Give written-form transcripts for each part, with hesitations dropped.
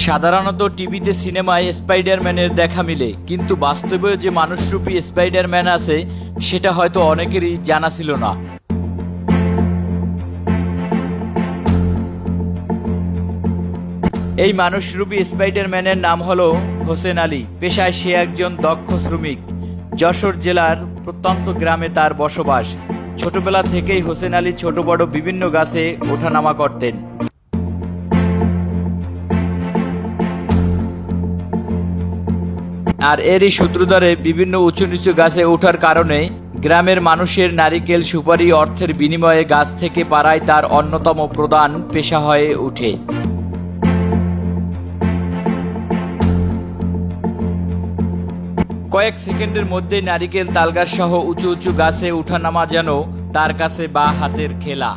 সাধারণত টিভিতে সিনেমায় স্পাইডারম্যানের দেখা মিলে, কিন্তু বাস্তবে যে মানুষরূপী স্পাইডারম্যান আছে সেটা হয়তো অনেকেরই জানা ছিল না। এই মানুষরূপী স্পাইডারম্যানের নাম হলো হোসেন আলী। পেশায় সে একজন দক্ষ শ্রমিক। যশোর জেলার প্রত্যন্ত গ্রামে তার বসবাস। ছোটবেলা থেকেই হোসেন আলী ছোট বড় বিভিন্ন গাছে ওঠানামা করতেন। আর এরই সূত্র ধরে বিভিন্ন উঁচু নিচু গাছে ওঠার কারণে গ্রামের মানুষের নারিকেল সুপারি অর্থের বিনিময়ে গাছ থেকে পাড়ায় তার অন্যতম প্রধান পেশা হয়ে ওঠে। কয়েক সেকেন্ডের মধ্যে নারিকেল তালগাছ সহ উঁচু উঁচু গাছে ওঠানামা যেন তার কাছে বা হাতের খেলা।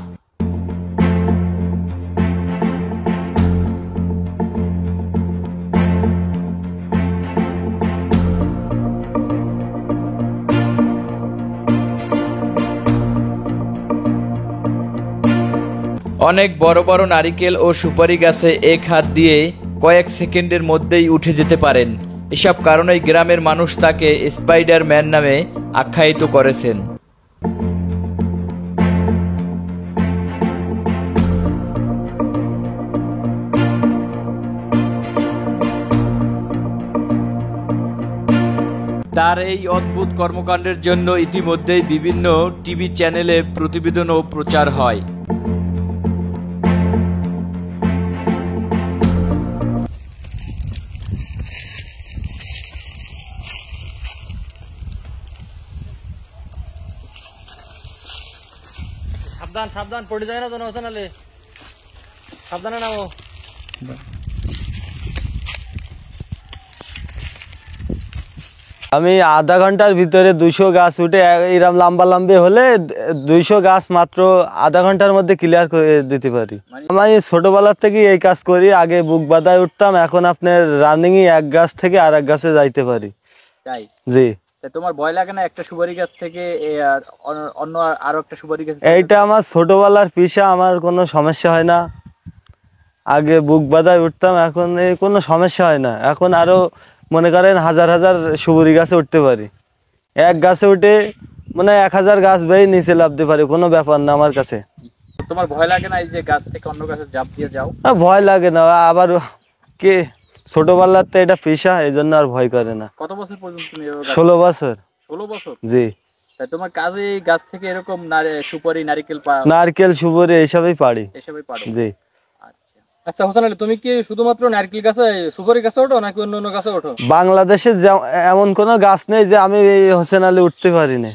অনেক বড় বড় নারিকেল ও সুপারি গাছে এক হাত দিয়ে কয়েক সেকেন্ডের মধ্যেই উঠে যেতে পারেন। এসব কারণেই গ্রামের মানুষ তাকে স্পাইডারম্যান নামে আখ্যায়িত করেছেন। তার এই অদ্ভুত কর্মকাণ্ডের জন্য ইতিমধ্যেই বিভিন্ন টিভি চ্যানেলে প্রতিবেদন ও প্রচার হয়। সাবধান সাবধান, পড়ে যায় না যেন হোসেন আলী, সাবধানে নামো। আমি আধা ঘন্টার ভিতরে 200 গাছ উঠে এরকম লম্বা লম্বি হলে 200 গাছ মাত্র আধা ঘন্টার মধ্যে ক্লিয়ার করে দিতে পারি। আমি ছোটবেলার থেকে এই কাজ করি। আগে বুক বাঁধায় উঠতাম, এখন আপনার রানিং এক গাছ থেকে আর এক গাছে যাইতে পারি। তাই? জি। তোমার ভয় লাগে না একটা সুপারি গাছ থেকে অন্য আরো একটা সুপারি গাছ? এইটা আমার ছোটবেলার পেশা, আমার কোনো সমস্যা হয় না। আগে বুক বাঁধায় উঠতাম, এখন এই কোনো সমস্যা হয় না। এখন আরো মনে করেন হাজার হাজার সুপারি গাছে উঠতে পারি। এক গাছে উঠে মানে 1000 গাছ বেয়ে নিচে লাফতে পারি, কোনো ব্যাপার না আমার কাছে। তোমার ভয় লাগে না এই যে গাছ থেকে অন্য গাছে ঝাঁপ দিয়ে যাও? ভয় লাগে না, আবার কে ছোটবেলার তো এটা পেশা, এই জন্য আর ভয় করে না। কত বছর পর্যন্ত তুমি? 16 বছর। 16 বছর? জি। তোমার কাজে গাছ থেকে এরকম সুপারি নারকেল নারকেল সুপারি এইসবই পারি। এসবই পারো? জি। আচ্ছা হোসেন আলী, তুমি কি শুধুমাত্র নারকেল গাছে সুপারি গাছে ওঠো নাকি অন্য অন্য গাছে ওঠো? বাংলাদেশে এমন কোনো গাছ নেই যে আমি এই হোসেন আলী উঠতে পারি না।